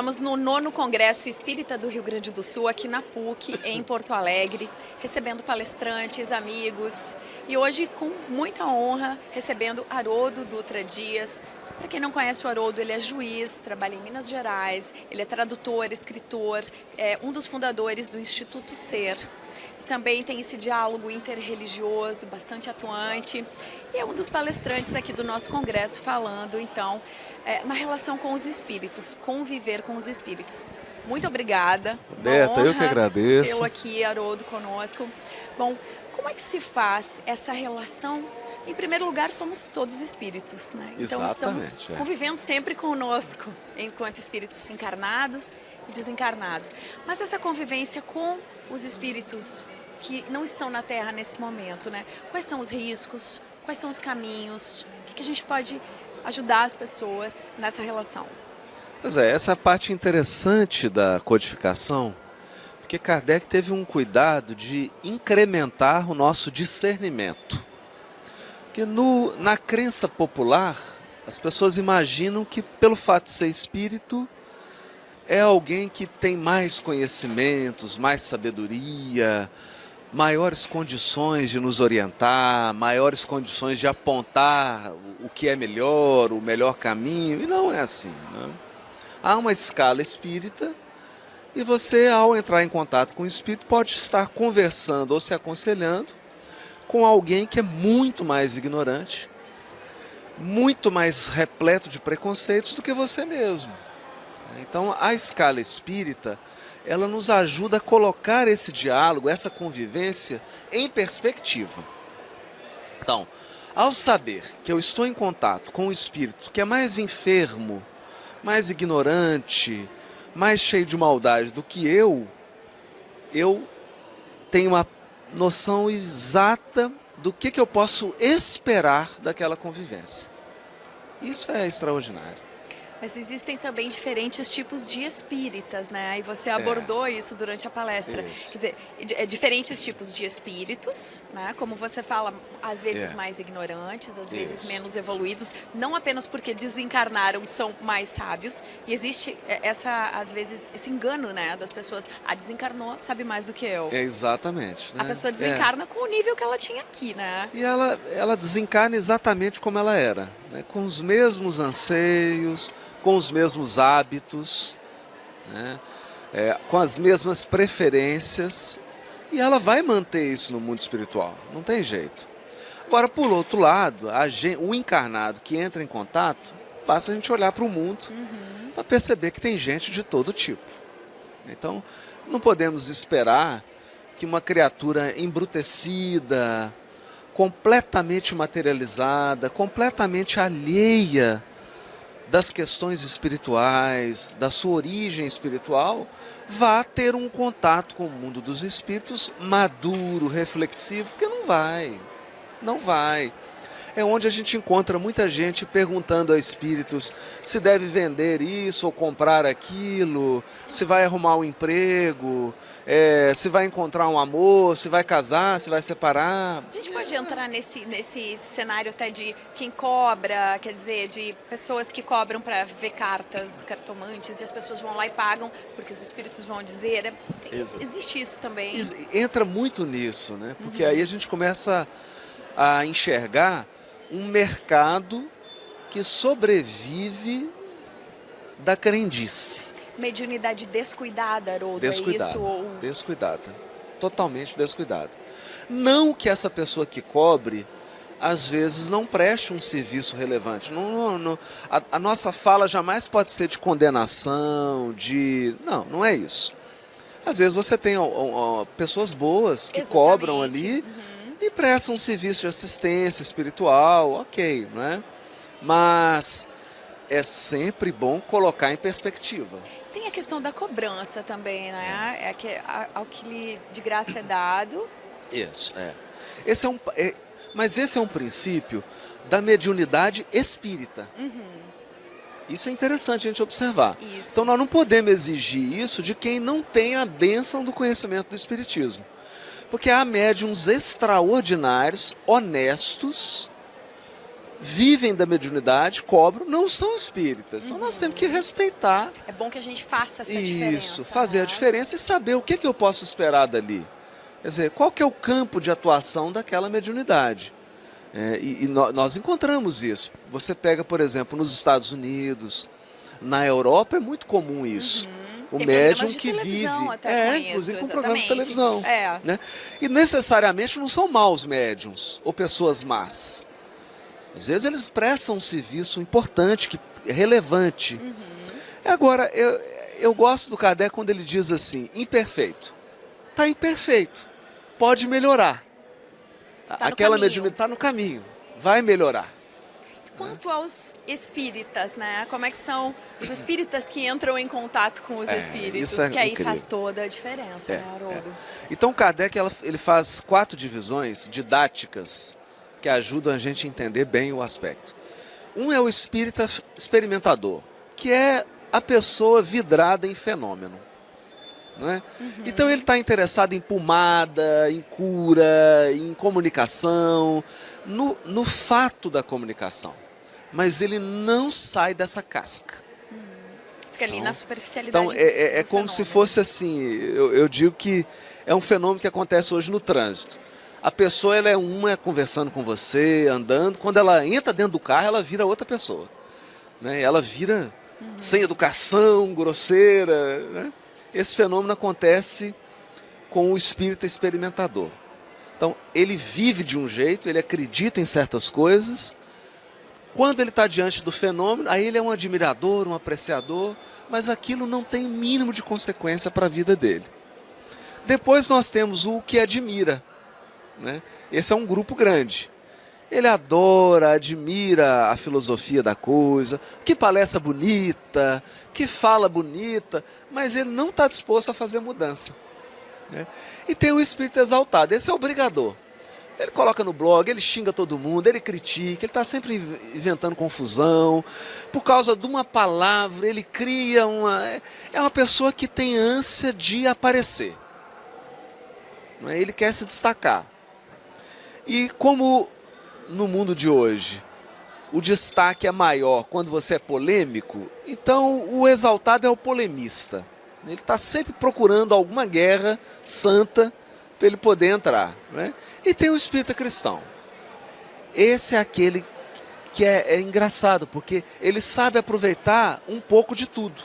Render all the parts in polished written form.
estamos no 9º Congresso Espírita do Rio Grande do Sul, aqui na PUC, em Porto Alegre, recebendo palestrantes, amigos, e hoje, com muita honra, recebendo Haroldo Dutra Dias. Para quem não conhece o Haroldo, ele é juiz, trabalha em Minas Gerais, ele é tradutor, escritor, é um dos fundadores do Instituto Ser. Também tem esse diálogo interreligioso, bastante atuante, e é um dos palestrantes aqui do nosso congresso falando, então, na relação com os espíritos, conviver com os espíritos. Muito obrigada. Roberta, eu que agradeço. Tê-lo aqui, Haroldo, conosco. Bom, como é que se faz essa relação? Em primeiro lugar, somos todos espíritos, né? Então, Exatamente, estamos convivendo sempre conosco, enquanto espíritos encarnados e desencarnados. Mas essa convivência com os espíritos que não estão na Terra nesse momento, né? Quais são os riscos? Quais são os caminhos? O que a gente pode ajudar as pessoas nessa relação? Pois é, essa é a parte interessante da codificação, porque Kardec teve um cuidado de incrementar o nosso discernimento. Porque na crença popular, as pessoas imaginam que pelo fato de ser espírito, é alguém que tem mais conhecimentos, mais sabedoria, maiores condições de nos orientar, maiores condições de apontar o que é melhor, o melhor caminho, e não é assim, né? Há uma escala espírita e você, ao entrar em contato com o espírito, pode estar conversando ou se aconselhando com alguém que é muito mais ignorante, muito mais repleto de preconceitos do que você mesmo. Então, a escala espírita, ela nos ajuda a colocar esse diálogo, essa convivência em perspectiva. Então, ao saber que eu estou em contato com um espírito que é mais enfermo, mais ignorante, mais cheio de maldade do que eu tenho uma noção exata do que eu posso esperar daquela convivência. Isso é extraordinário. Mas existem também diferentes tipos de espíritas, né? E você abordou isso durante a palestra. Isso. Quer dizer, diferentes tipos de espíritos, né? Como você fala, às vezes mais ignorantes, às vezes menos evoluídos, não apenas porque desencarnaram são mais sábios. E existe às vezes, esse engano, né, das pessoas. Desencarnou, sabe mais do que eu. Exatamente. Né? A pessoa desencarna com o nível que ela tinha aqui, né? E ela desencarna exatamente como ela era, né? Com os mesmos anseios, com os mesmos hábitos, né? Com as mesmas preferências, e ela vai manter isso no mundo espiritual, não tem jeito. Agora, por outro lado, o encarnado que entra em contato, basta a gente olhar para o mundo para perceber que tem gente de todo tipo. Então, não podemos esperar que uma criatura embrutecida, completamente materializada, completamente alheia das questões espirituais, da sua origem espiritual, vá ter um contato com o mundo dos espíritos maduro, reflexivo, porque não vai, não vai. É onde a gente encontra muita gente perguntando a espíritos se deve vender isso ou comprar aquilo, se vai arrumar um emprego, se vai encontrar um amor, se vai casar, se vai separar. A gente pode entrar nesse cenário até de quem cobra, quer dizer, de pessoas que cobram para ver cartomantes, e as pessoas vão lá e pagam, porque os espíritos vão dizer. Existe isso também. Entra muito nisso, né? Porque aí a gente começa a enxergar um mercado que sobrevive da crendice. Mediunidade descuidada, Haroldo, Descuidada, é isso? Ou... descuidada, totalmente descuidada. Não que essa pessoa que cobre, às vezes, não preste um serviço relevante. A nossa fala jamais pode ser de condenação, não é isso. Às vezes você tem pessoas boas que cobram ali e prestam um serviço de assistência espiritual, ok, né? Mas é sempre bom colocar em perspectiva. Tem a questão da cobrança também, né? Ao que lhe de graça é dado. Isso, mas esse é um princípio da mediunidade espírita. Isso é interessante a gente observar. Isso. Então nós não podemos exigir isso de quem não tem a bênção do conhecimento do espiritismo. Porque há médiuns extraordinários, honestos, vivem da mediunidade, cobram, não são espíritas. Então nós temos que respeitar. É bom que a gente faça essa diferença. Isso, fazer né? a diferença e saber o que eu posso esperar dali. Quer dizer, qual que é o campo de atuação daquela mediunidade. Nós encontramos isso. Você pega, por exemplo, nos Estados Unidos, na Europa é muito comum isso. O Tem médium programas de que televisão vive, até com isso, inclusive com programas de exatamente. televisão. É. Né? E necessariamente não são maus médiums ou pessoas más. Às vezes eles prestam um serviço importante, relevante. Agora, eu gosto do Kardec quando ele diz assim, imperfeito. Está imperfeito, pode melhorar. Aquela mediunidade está no caminho, vai melhorar. Quanto aos espíritas, né? Como é que são os espíritas que entram em contato com os espíritos? Isso é que aí incrível. faz toda a diferença, né, Haroldo? Então, Kardec ele faz 4 divisões didáticas que ajudam a gente a entender bem o aspecto. Um é o espírita experimentador, que é a pessoa vidrada em fenômeno. Não é? Então ele está interessado em pomada, em cura, em comunicação, no fato da comunicação. Mas ele não sai dessa casca. Fica ali na superficialidade. Então é como se fosse assim, eu digo que é um fenômeno que acontece hoje no trânsito. A pessoa ela é conversando com você, andando, quando ela entra dentro do carro, ela vira outra pessoa. Né? Ela vira sem educação, grosseira. Né? Esse fenômeno acontece com o espírita experimentador. Então, ele vive de um jeito, ele acredita em certas coisas. Quando ele está diante do fenômeno, aí ele é um admirador, um apreciador, mas aquilo não tem mínimo de consequência para a vida dele. Depois nós temos o que admira. Né? Esse é um grupo grande. Ele adora, admira a filosofia da coisa, que palestra bonita, que fala bonita, mas ele não está disposto a fazer mudança. Né? E tem o espírito exaltado, esse é o brigador. Ele coloca no blog, ele xinga todo mundo, ele critica, ele está sempre inventando confusão. Por causa de uma palavra, ele cria É uma pessoa que tem ânsia de aparecer. Não é? Ele quer se destacar. E como no mundo de hoje o destaque é maior quando você é polêmico, então o exaltado é o polemista. Ele está sempre procurando alguma guerra santa para ele poder entrar. Né? E tem o espírita cristão. Esse é aquele que é engraçado, porque ele sabe aproveitar um pouco de tudo.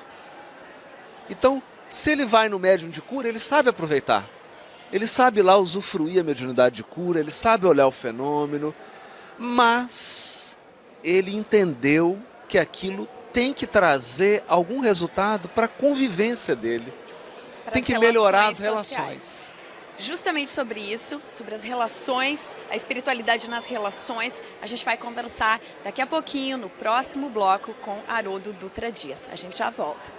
Então, se ele vai no médium de cura, ele sabe aproveitar. Ele sabe lá usufruir a mediunidade de cura, ele sabe olhar o fenômeno, mas ele entendeu que aquilo tem que trazer algum resultado para a convivência dele. Tem que melhorar as relações. Justamente sobre isso, sobre as relações, a espiritualidade nas relações, a gente vai conversar daqui a pouquinho, no próximo bloco, com Haroldo Dutra Dias. A gente já volta.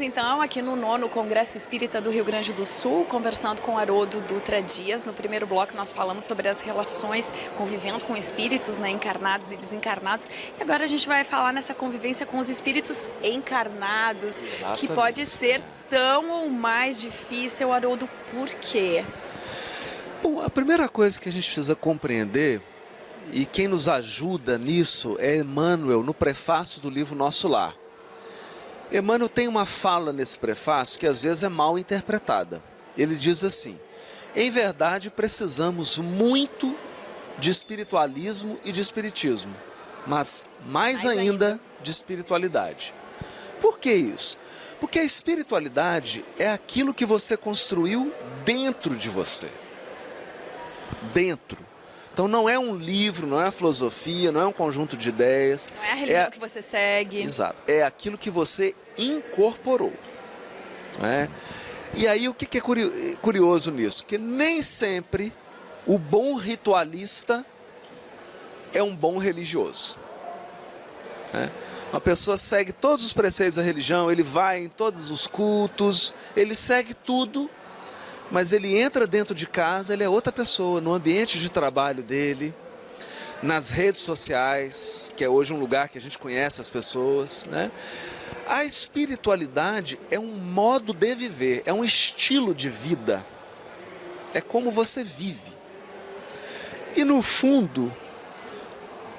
Estamos então aqui no 9º Congresso Espírita do Rio Grande do Sul, conversando com Haroldo Dutra Dias. No primeiro bloco nós falamos sobre as relações convivendo com espíritos, né, encarnados e desencarnados. E agora a gente vai falar nessa convivência com os espíritos encarnados, Exatamente. Que pode ser tão ou mais difícil. Haroldo, por quê? Bom, a primeira coisa que a gente precisa compreender, e quem nos ajuda nisso é Emmanuel, no prefácio do livro Nosso Lar. Emmanuel tem uma fala nesse prefácio que às vezes é mal interpretada. Ele diz assim: em verdade precisamos muito de espiritualismo e de espiritismo, mas mais ainda de espiritualidade. Por que isso? Porque a espiritualidade é aquilo que você construiu dentro de você. Dentro. Então não é um livro, não é a filosofia, não é um conjunto de ideias. Não é a religião que você segue. Exato. É aquilo que você incorporou. Né? E aí o que é curioso nisso? Que nem sempre o bom ritualista é um bom religioso. Né? Uma pessoa segue todos os preceitos da religião, ele vai em todos os cultos, ele segue tudo, mas ele entra dentro de casa, ele é outra pessoa, no ambiente de trabalho dele, nas redes sociais, que é hoje um lugar que a gente conhece as pessoas, né? A espiritualidade é um modo de viver, é um estilo de vida, é como você vive. E no fundo,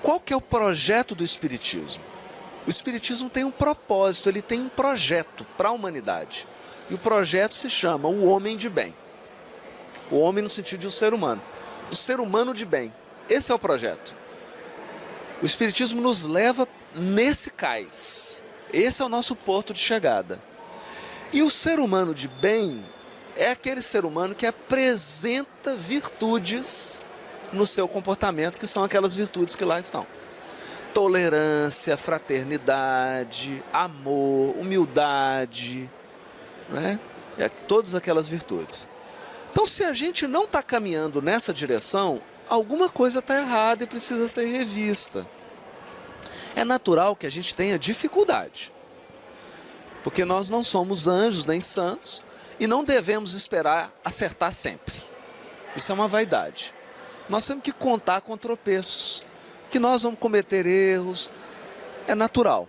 qual que é o projeto do espiritismo? O espiritismo tem um propósito, ele tem um projeto para a humanidade. E o projeto se chama o homem de bem. O homem no sentido de um ser humano. O ser humano de bem. Esse é o projeto. O espiritismo nos leva nesse cais. Esse é o nosso porto de chegada. E o ser humano de bem é aquele ser humano que apresenta virtudes no seu comportamento, que são aquelas virtudes que lá estão. Tolerância, fraternidade, amor, humildade, né? Todas aquelas virtudes. Então, se a gente não está caminhando nessa direção, alguma coisa está errada e precisa ser revista. É natural que a gente tenha dificuldade, porque nós não somos anjos nem santos e não devemos esperar acertar sempre. Isso é uma vaidade. Nós temos que contar com tropeços, que nós vamos cometer erros, é natural.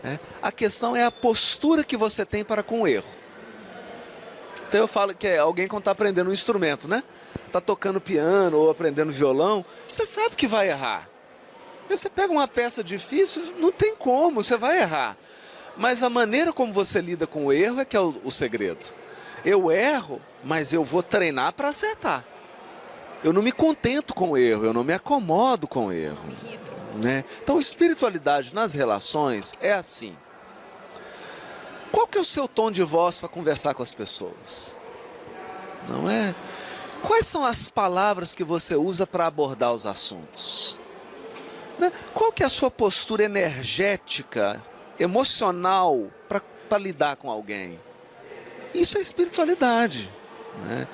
Né? A questão é a postura que você tem para com o erro. Então eu falo que é alguém quando está aprendendo um instrumento, né? Está tocando piano ou aprendendo violão, você sabe que vai errar. E você pega uma peça difícil, não tem como, você vai errar. Mas a maneira como você lida com o erro é que é o segredo. Eu erro, mas eu vou treinar para acertar. Eu não me contento com o erro, eu não me acomodo com o erro. Né? Então, espiritualidade nas relações é assim. Qual que é o seu tom de voz para conversar com as pessoas? Não é? Quais são as palavras que você usa para abordar os assuntos? Né? Qual que é a sua postura energética, emocional para lidar com alguém? Isso é espiritualidade. Né?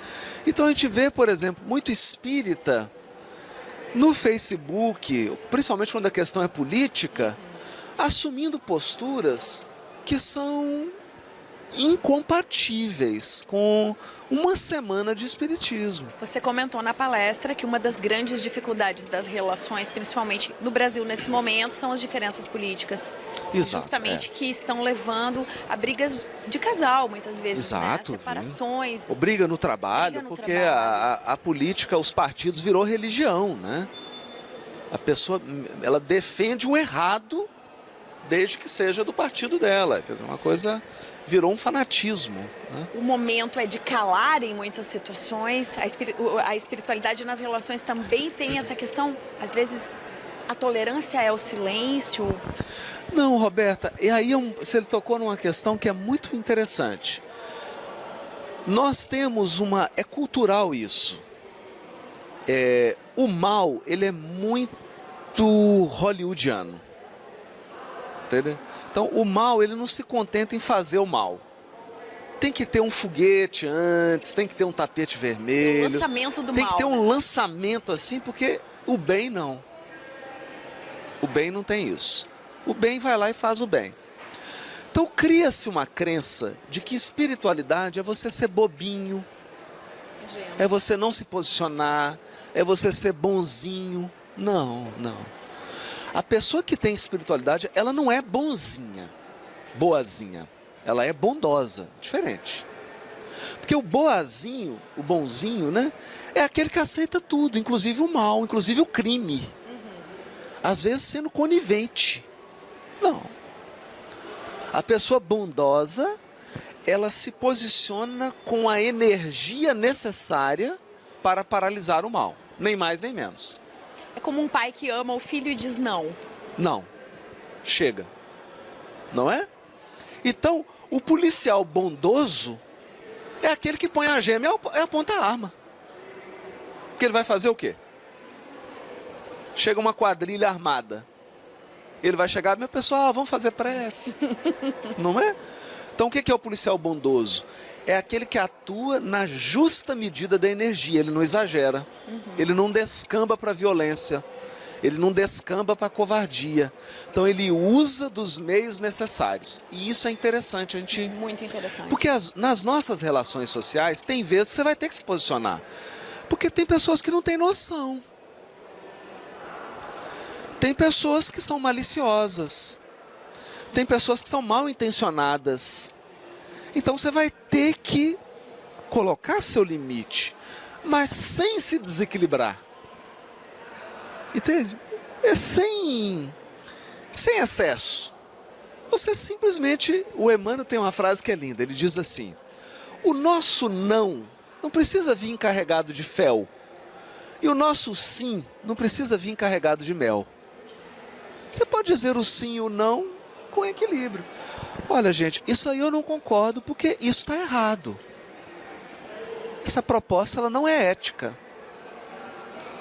Então a gente vê, por exemplo, muito espírita no Facebook, principalmente quando a questão é política, assumindo posturas que são incompatíveis com uma semana de espiritismo. Você comentou na palestra que uma das grandes dificuldades das relações, principalmente no Brasil nesse momento, são as diferenças políticas. Exato, justamente que estão levando a brigas de casal, muitas vezes, exato, né? Separações. Ou briga no trabalho, porque a política, os partidos virou religião, né? A pessoa, ela defende um errado desde que seja do partido dela. Quer dizer, uma coisa virou um fanatismo. Né? O momento é de calar em muitas situações. A espiritualidade nas relações também tem essa questão. Às vezes, a tolerância é o silêncio. Não, Roberta, e aí você tocou numa questão que é muito interessante. Nós temos é cultural isso. O mal, ele é muito hollywoodiano. Entendeu? Então, o mal, ele não se contenta em fazer o mal. Tem que ter um foguete antes, tem que ter um tapete vermelho. O lançamento do mal. Tem que ter um lançamento assim, porque o bem não. O bem não tem isso. O bem vai lá e faz o bem. Então cria-se uma crença de que espiritualidade é você ser bobinho, é você não se posicionar, é você ser bonzinho. Não, não. A pessoa que tem espiritualidade, ela não é bonzinha, boazinha. Ela é bondosa, diferente. Porque o boazinho, o bonzinho, né? É aquele que aceita tudo, inclusive o mal, inclusive o crime. Às vezes sendo conivente. Não. A pessoa bondosa, ela se posiciona com a energia necessária para paralisar o mal. Nem mais nem menos. É como um pai que ama o filho e diz não. Não. Chega. Não é? Então, o policial bondoso é aquele que põe a gema e aponta a arma. Porque ele vai fazer o quê? Chega uma quadrilha armada. Ele vai chegar, meu pessoal, vamos fazer prece. Não é? Então, o que é o policial bondoso? É aquele que atua na justa medida da energia. Ele não exagera. Ele não descamba para a violência. Ele não descamba para a covardia. Então, ele usa dos meios necessários. E isso é interessante. Muito interessante. Porque nas nossas relações sociais, tem vezes que você vai ter que se posicionar. Porque tem pessoas que não têm noção. Tem pessoas que são maliciosas. Tem pessoas que são mal intencionadas. Então você vai ter que colocar seu limite, mas sem se desequilibrar. Entende? É sem excesso. Você simplesmente... O Emmanuel tem uma frase que é linda. Ele diz assim: o nosso não precisa vir carregado de fel. E o nosso sim não precisa vir carregado de mel. Você pode dizer o sim e o não com equilíbrio. Olha, gente, isso aí eu não concordo porque isso está errado. Essa proposta ela não é ética.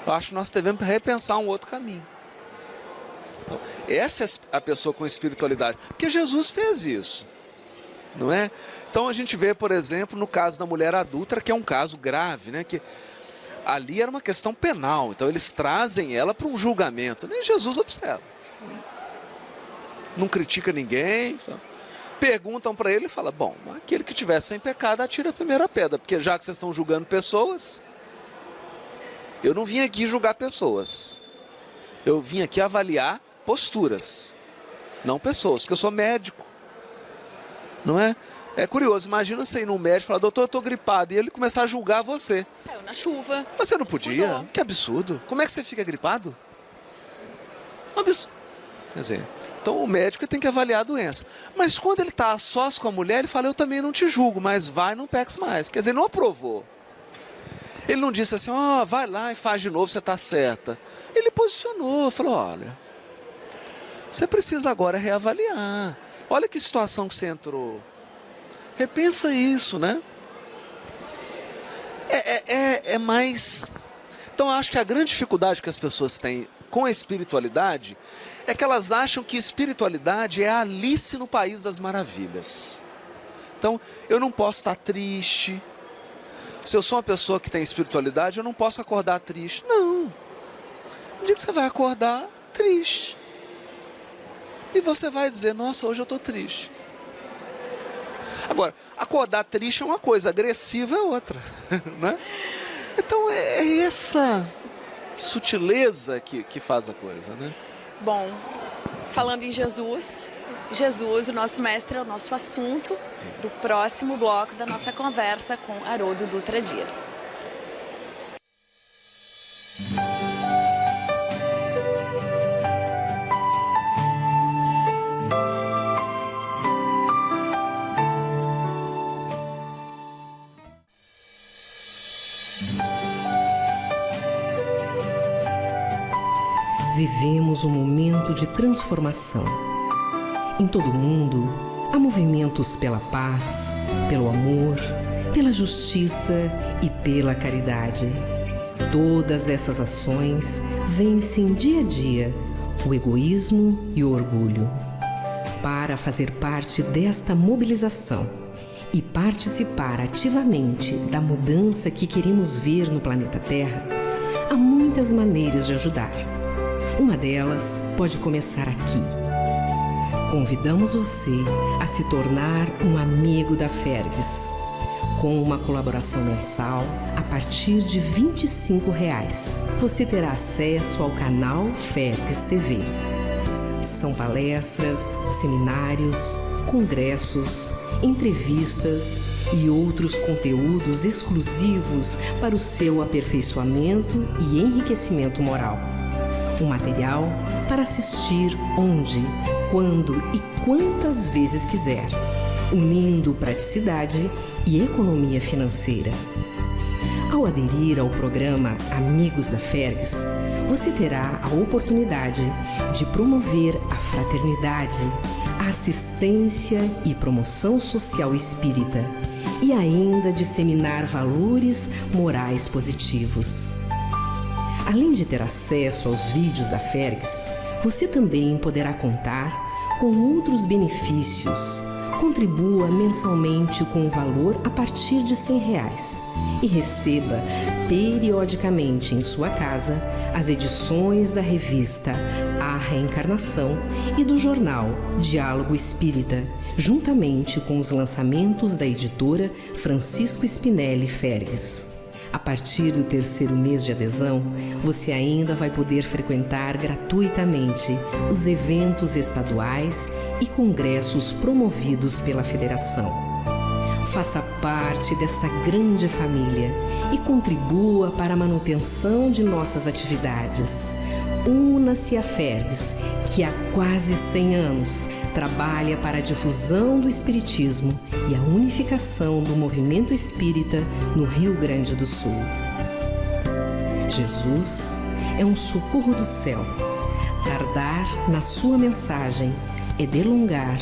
Eu acho que nós devemos repensar um outro caminho. Então, essa é a pessoa com espiritualidade. Porque Jesus fez isso. Não é? Então a gente vê, por exemplo, no caso da mulher adúltera, que é um caso grave, né? Que ali era uma questão penal. Então eles trazem ela para um julgamento. Nem Jesus observa. Não critica ninguém. Perguntam para ele e fala: bom, aquele que tiver sem pecado atira a primeira pedra, porque já que vocês estão julgando pessoas, eu não vim aqui julgar pessoas. Eu vim aqui avaliar posturas, não pessoas, porque eu sou médico. Não é? É curioso, imagina você ir num médico e falar: doutor, eu estou gripado, e ele começar a julgar você. Saiu na chuva. Mas você não podia? Cuidou. Que absurdo. Como é que você fica gripado? Um absurdo. Quer dizer, então o médico tem que avaliar a doença. Mas quando ele está a sós com a mulher, ele fala: eu também não te julgo, mas vai, não peques mais. Quer dizer, não aprovou. Ele não disse assim: ó, vai lá e faz de novo, você está certa. Ele posicionou, falou: olha, você precisa agora reavaliar. Olha que situação que você entrou. Repensa isso, né? É mais... Então, eu acho que a grande dificuldade que as pessoas têm com a espiritualidade é que elas acham que espiritualidade é a Alice no País das Maravilhas. Então, eu não posso estar triste. Se eu sou uma pessoa que tem espiritualidade, eu não posso acordar triste. Não. Um dia que você vai acordar triste. E você vai dizer: nossa, hoje eu estou triste. Agora, acordar triste é uma coisa, agressiva é outra. Né? Então, é essa sutileza que faz a coisa, né? Bom, falando em Jesus, o nosso mestre, é o nosso assunto do próximo bloco da nossa conversa com Haroldo Dutra Dias. Vivemos um momento de transformação. Em todo o mundo, há movimentos pela paz, pelo amor, pela justiça e pela caridade. Todas essas ações vencem dia a dia o egoísmo e o orgulho. Para fazer parte desta mobilização e participar ativamente da mudança que queremos ver no planeta Terra, há muitas maneiras de ajudar. Uma delas pode começar aqui. convidamos você a se tornar um amigo da Fergs. Com uma colaboração mensal, a partir de R$ 25, você terá acesso ao canal Fergs TV. São palestras, seminários, congressos, entrevistas e outros conteúdos exclusivos para o seu aperfeiçoamento e enriquecimento moral. Um material para assistir onde, quando e quantas vezes quiser, unindo praticidade e economia financeira. Ao aderir ao programa Amigos da Fergs, você terá a oportunidade de promover a fraternidade, a assistência e promoção social espírita e ainda disseminar valores morais positivos. Além de ter acesso aos vídeos da Fergs, você também poderá contar com outros benefícios. Contribua mensalmente com um valor a partir de R$ 100 e receba periodicamente em sua casa as edições da revista A Reencarnação e do jornal Diálogo Espírita, juntamente com os lançamentos da editora Francisco Spinelli Fergs. A partir do 3º mês de adesão, você ainda vai poder frequentar gratuitamente os eventos estaduais e congressos promovidos pela Federação. Faça parte desta grande família e contribua para a manutenção de nossas atividades. Una-se à Fergs, que há quase 100 anos trabalha para a difusão do Espiritismo e a unificação do movimento espírita no Rio Grande do Sul. Jesus é um socorro do céu. Tardar na sua mensagem é delongar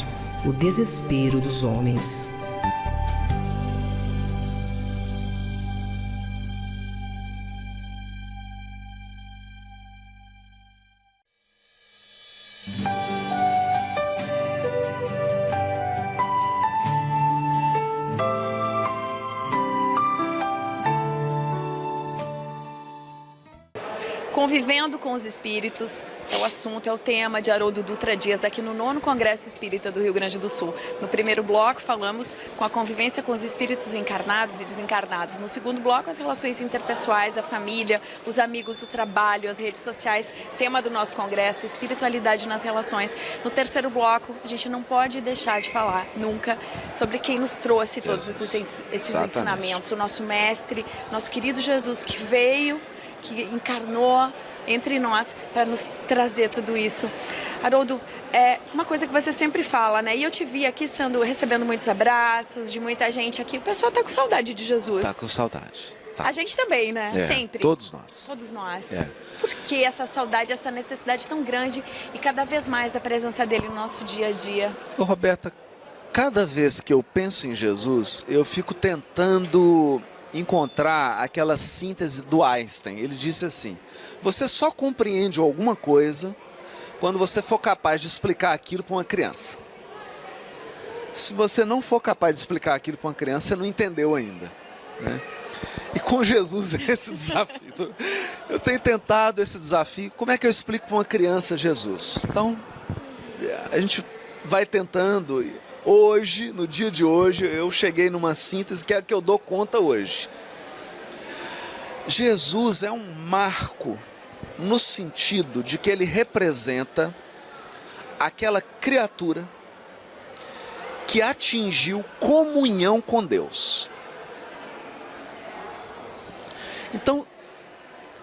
o desespero dos homens. Convivendo com os Espíritos é o assunto, é o tema de Haroldo Dutra Dias aqui no 9º Congresso Espírita do Rio Grande do Sul. No primeiro bloco falamos com a convivência com os espíritos encarnados e desencarnados. No segundo bloco, as relações interpessoais, a família, os amigos, o trabalho, as redes sociais. Tema do nosso congresso, espiritualidade nas relações. No terceiro bloco, a gente não pode deixar de falar nunca sobre quem nos trouxe todos esses ensinamentos. O nosso mestre, nosso querido Jesus, que veio, que encarnou entre nós para nos trazer tudo isso. Haroldo, é uma coisa que você sempre fala, né? E eu te vi aqui recebendo muitos abraços de muita gente aqui. O pessoal tá com saudade de Jesus. Tá com saudade. Tá. A gente também, né? Sempre. Todos nós. Todos nós. Por que essa saudade, essa necessidade tão grande e cada vez mais da presença dele no nosso dia a dia? Ô, Roberta, cada vez que eu penso em Jesus, eu fico tentando encontrar aquela síntese do Einstein. Ele disse assim: você só compreende alguma coisa quando você for capaz de explicar aquilo para uma criança. Se você não for capaz de explicar aquilo para uma criança, você não entendeu ainda, né? E com Jesus é esse desafio. Eu tenho tentado esse desafio. Como é que eu explico para uma criança Jesus? Então, a gente vai tentando. Hoje, no dia de hoje, eu cheguei numa síntese que é a que eu dou conta hoje. Jesus é um marco no sentido de que ele representa aquela criatura que atingiu comunhão com Deus. Então,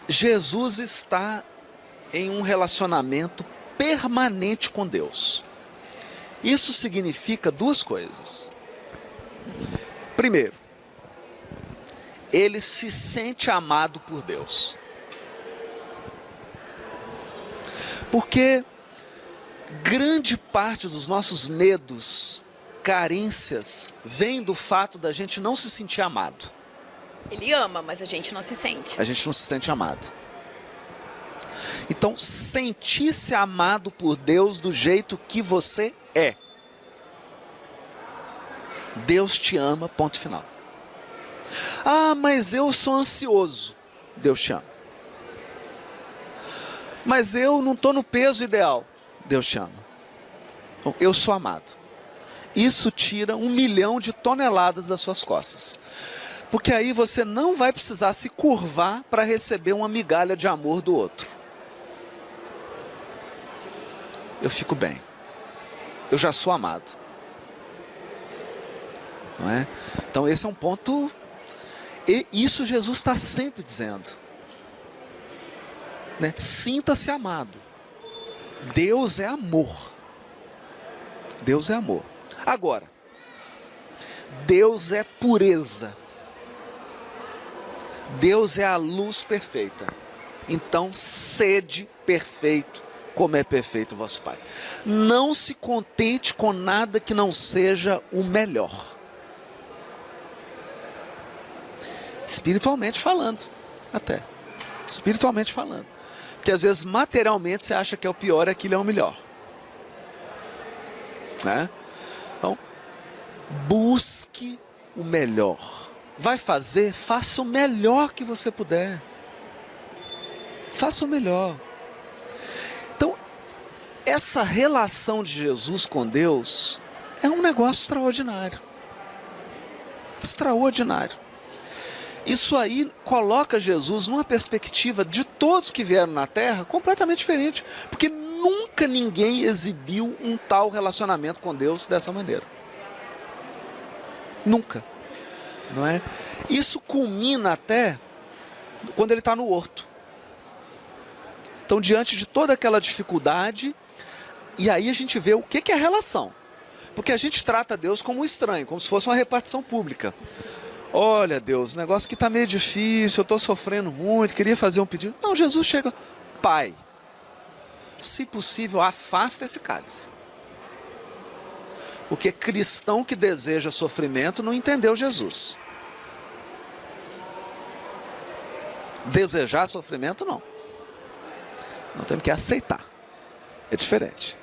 Jesus está em um relacionamento permanente com Deus. Isso significa duas coisas. Primeiro, ele se sente amado por Deus. Porque grande parte dos nossos medos, carências, vem do fato da gente não se sentir amado. Ele ama, mas a gente não se sente. A gente não se sente amado. Então, sentir-se amado por Deus do jeito que você é. Deus te ama, ponto final. Ah, mas eu sou ansioso. Deus te ama. Mas eu não estou no peso ideal. Deus te ama. Então, eu sou amado. Isso tira 1 milhão de toneladas das suas costas. Porque aí você não vai precisar se curvar para receber uma migalha de amor do outro. Eu fico bem. Eu já sou amado. Não é? Então esse é um ponto. E isso Jesus está sempre dizendo. Né? Sinta-se amado. Deus é amor. Deus é amor. Agora, Deus é pureza. Deus é a luz perfeita. Então, sede perfeito, como é perfeito o vosso Pai. Não se contente com nada que não seja o melhor. Espiritualmente falando, até. Espiritualmente falando. Porque às vezes, materialmente, você acha que é o pior e aquilo é o melhor. Né? Então, busque o melhor. Vai fazer, faça o melhor que você puder. Faça o melhor. Então, essa relação de Jesus com Deus é um negócio extraordinário. Extraordinário. Isso aí coloca Jesus numa perspectiva de todos que vieram na Terra completamente diferente. Porque nunca ninguém exibiu um tal relacionamento com Deus dessa maneira. Nunca. Não é? Isso culmina até quando ele está no horto. Então, diante de toda aquela dificuldade, e aí a gente vê o que é a relação. Porque a gente trata Deus como um estranho, como se fosse uma repartição pública. Olha, Deus, o negócio que está meio difícil, eu estou sofrendo muito, queria fazer um pedido. Não, Jesus chega, Pai, se possível, afasta esse cálice. Porque cristão que deseja sofrimento não entendeu Jesus. Desejar sofrimento, não. Não temos que aceitar. É diferente.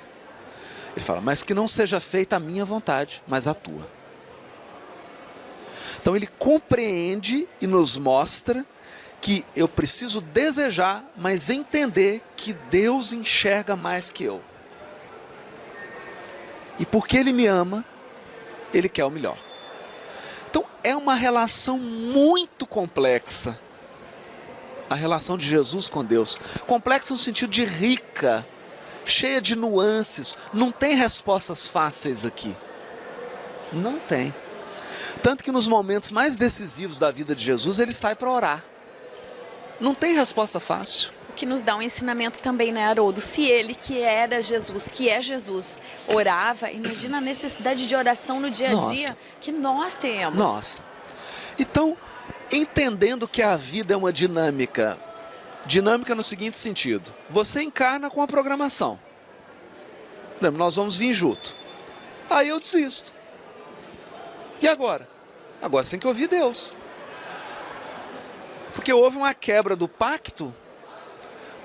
Ele fala, mas que não seja feita a minha vontade, mas a tua. Então ele compreende e nos mostra que eu preciso desejar, mas entender que Deus enxerga mais que eu. E porque ele me ama, ele quer o melhor. Então é uma relação muito complexa. A relação de Jesus com Deus. Complexa no sentido de rica, cheia de nuances. Não tem respostas fáceis aqui. Não tem. Tanto que nos momentos mais decisivos da vida de Jesus, ele sai para orar. Não tem resposta fácil. O que nos dá um ensinamento também, né, Haroldo? Se ele, que era Jesus, que é Jesus, orava, imagina a necessidade de oração no dia a dia que nós temos. Nossa. Então, entendendo que a vida é uma dinâmica. Dinâmica no seguinte sentido. Você encarna com a programação. Lembra, nós vamos vir junto. Aí eu desisto. E agora? Agora você tem que ouvir Deus. Porque houve uma quebra do pacto,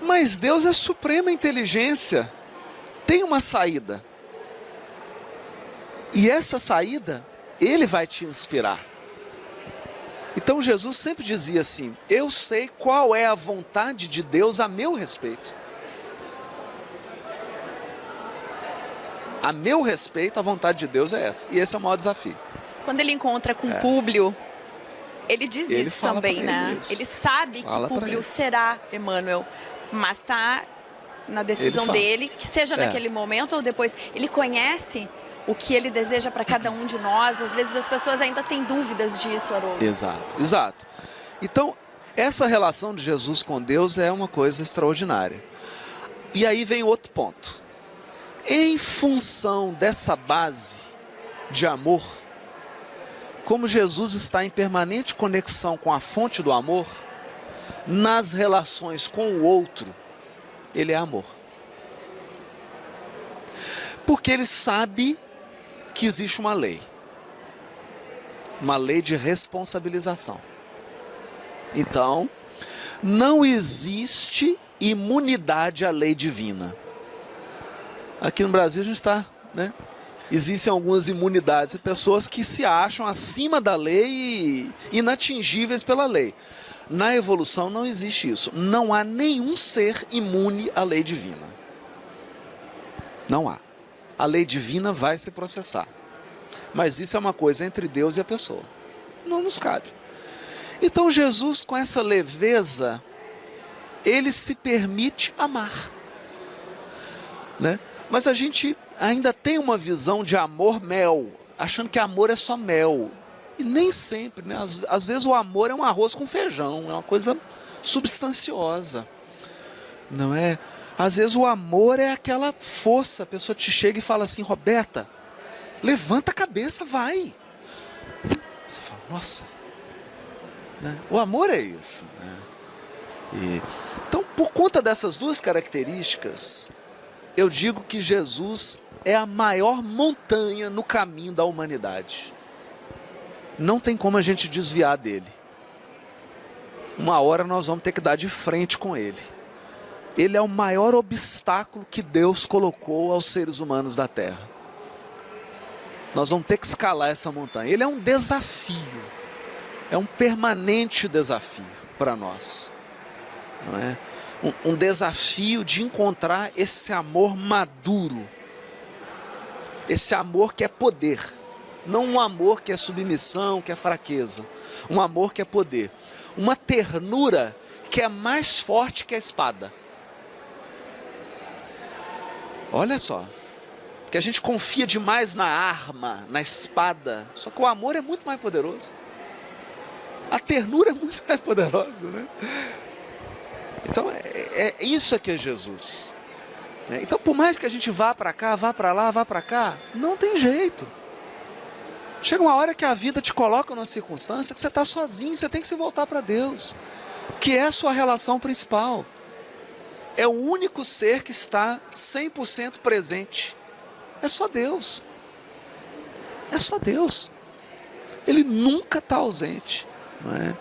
mas Deus é suprema inteligência. Tem uma saída. E essa saída, Ele vai te inspirar. Então Jesus sempre dizia assim, eu sei qual é a vontade de Deus a meu respeito. A meu respeito, a vontade de Deus é essa. E esse é o maior desafio. Quando ele encontra com Públio, ele diz Ele isso fala também, pra né? ele isso. Ele sabe Fala que pra Públio ele. será Emmanuel, mas está na decisão Ele fala. dele, que seja naquele momento ou depois. Ele conhece o que ele deseja para cada um de nós. Às vezes as pessoas ainda têm dúvidas disso, Haroldo. Exato, exato. Então, essa relação de Jesus com Deus é uma coisa extraordinária. E aí vem outro ponto. Em função dessa base de amor, como Jesus está em permanente conexão com a fonte do amor, nas relações com o outro, ele é amor. Porque ele sabe que existe uma lei de responsabilização. Então, não existe imunidade à lei divina. Aqui no Brasil a gente está, né? Existem algumas imunidades, pessoas que se acham acima da lei e inatingíveis pela lei. Na evolução não existe isso. Não há nenhum ser imune à lei divina. Não há. a lei divina vai se processar. Mas isso é uma coisa entre Deus e a pessoa. Não nos cabe. Então Jesus, com essa leveza, ele se permite amar. Né? Mas a gente ainda tem uma visão de amor mel, achando que amor é só mel. E nem sempre, né? Às vezes o amor é um arroz com feijão, é uma coisa substanciosa. Não é? Às vezes o amor é aquela força, a pessoa te chega e fala assim, Roberta, levanta a cabeça, vai. Você fala, nossa. Né? O amor é isso. Né? Então, por conta dessas duas características, eu digo que Jesus é a maior montanha no caminho da humanidade. Não tem como a gente desviar dele. Uma hora nós vamos ter que dar de frente com ele. Ele é o maior obstáculo que Deus colocou aos seres humanos da Terra. Nós vamos ter que escalar essa montanha. Ele é um desafio. É um permanente desafio para nós. Não é? Um desafio de encontrar esse amor maduro. Esse amor que é poder. Não um amor que é submissão, que é fraqueza. Um amor que é poder. Uma ternura que é mais forte que a espada. Olha só. Porque a gente confia demais na arma, na espada. Só que o amor é muito mais poderoso. A ternura é muito mais poderosa, né? Então, isso aqui é Jesus. Então, por mais que a gente vá para cá, vá para lá, vá para cá, não tem jeito. Chega uma hora que a vida te coloca numa circunstância que você está sozinho, você tem que se voltar para Deus, que é a sua relação principal. É o único ser que está 100% presente. É só Deus. É só Deus. Ele nunca está ausente. Não é?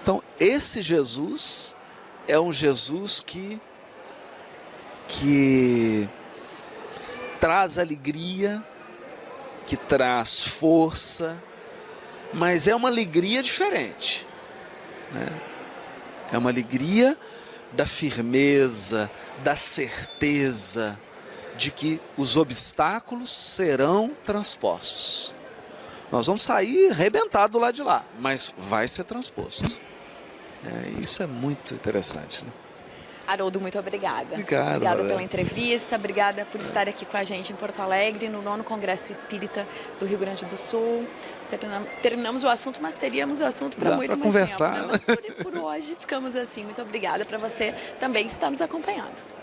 Então, esse Jesus é um Jesus que traz alegria, que traz força, mas é uma alegria diferente. Né? É uma alegria da firmeza, da certeza de que os obstáculos serão transpostos. Nós vamos sair arrebentados do lado de lá, mas vai ser transposto. Isso é muito interessante. Né? Haroldo, muito obrigada. Obrigada pela entrevista, obrigada por estar aqui com a gente em Porto Alegre, no 9º Congresso Espírita do Rio Grande do Sul. Terminamos o assunto, mas teríamos assunto para muito mais conversar, tempo. Né? Mas por hoje ficamos assim. Muito obrigada para você também que está nos acompanhando.